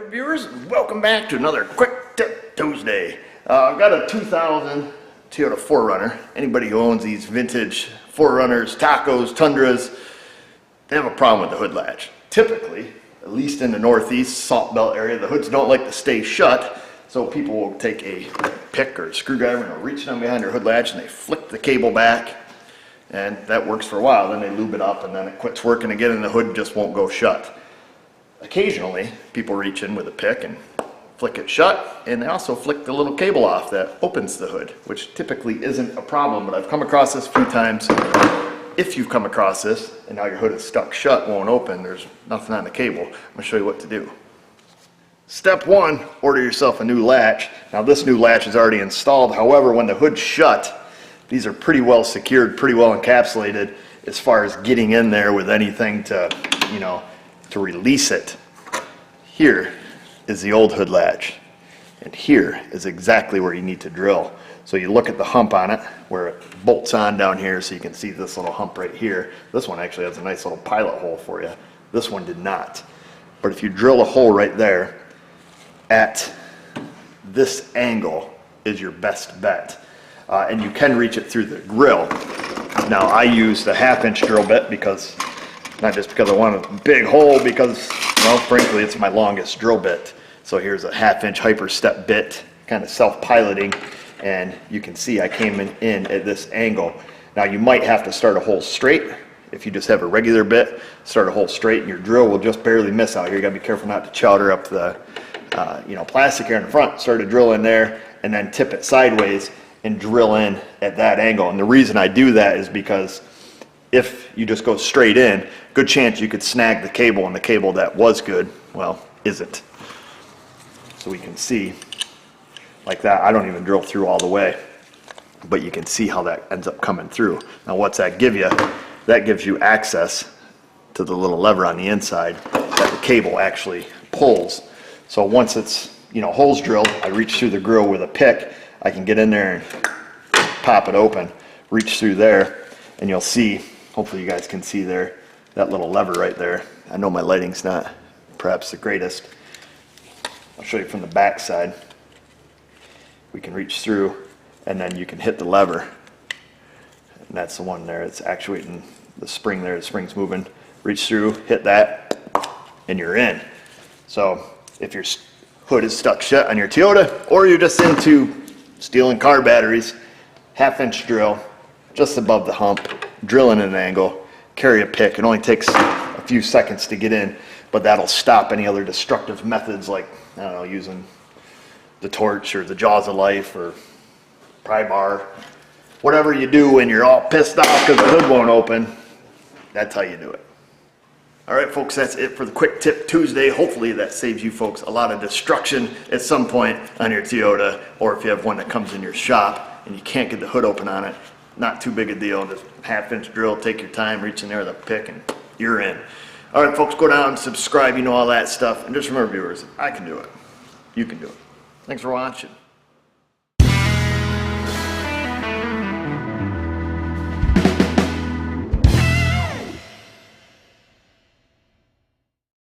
Hey viewers, welcome back to another Quick Tip Tuesday. I've got a 2000 Toyota 4Runner. Anybody who owns these vintage 4Runners, Tacos, Tundras, they have a problem with the hood latch. Typically, at least in the northeast salt belt area, the hoods don't like to stay shut, so people will take a pick or a screwdriver and they'll reach down behind their hood latch and they flick the cable back, and that works for a while. Then they lube it up and then it quits working again and the hood just won't go shut. Occasionally, people reach in with a pick and flick it shut, and they also flick the little cable off that opens the hood, which typically isn't a problem, but I've come across this a few times. If you've come across this and now your hood is stuck shut, won't open, there's nothing on the cable, I'm going to show you what to do. Step one, order yourself a new latch. Now this new latch is already installed, however, when the hood's shut, these are pretty well secured, pretty well encapsulated as far as getting in there with anything to, to release it. Here is the old hood latch, and here is exactly where you need to drill. So you look at the hump on it where it bolts on down here, so you can see this little hump right here. This one actually has a nice little pilot hole for you. This one did not. But if you drill a hole right there at this angle is your best bet. And you can reach it through the grill. Now I used a 1/2-inch drill bit because not just because I want a big hole, because, well, frankly, it's my longest drill bit. So here's a 1/2-inch hyper step bit, kind of self-piloting, and you can see I came in at this angle. Now you might have to start a hole straight. If you just have a regular bit, start a hole straight and your drill will just barely miss out here. You gotta be careful not to chowder up the plastic here in the front. Start a drill in there and then tip it sideways and drill in at that angle. And the reason I do that is because if you just go straight in, good chance you could snag the cable, and the cable that was good, well, isn't. So we can see, like that, I don't even drill through all the way, but you can see how that ends up coming through. Now what's that give you? That gives you access to the little lever on the inside that the cable actually pulls. So once it's, holes drilled, I reach through the grill with a pick, I can get in there and pop it open, reach through there, and you'll see, hopefully you guys can see there, that little lever right there. I know my lighting's not perhaps the greatest. I'll show you from the back side. We can reach through and then you can hit the lever. And that's the one there, it's actuating the spring there, the spring's moving. Reach through, hit that, and you're in. So if your hood is stuck shut on your Toyota, or you're just into stealing car batteries, 1/2-inch drill, just above the hump, drill in an angle, carry a pick. It only takes a few seconds to get in, but that'll stop any other destructive methods like, I don't know, using the torch or the jaws of life or pry bar. Whatever you do when you're all pissed off because the hood won't open, that's how you do it. All right, folks, that's it for the Quick Tip Tuesday. Hopefully that saves you folks a lot of destruction at some point on your Toyota, or if you have one that comes in your shop and you can't get the hood open on it, not too big a deal. Just 1/2-inch drill, take your time, reach in there with a pick, and you're in. All right, folks, go down, subscribe, all that stuff. And just remember, viewers, I can do it. You can do it. Thanks for watching.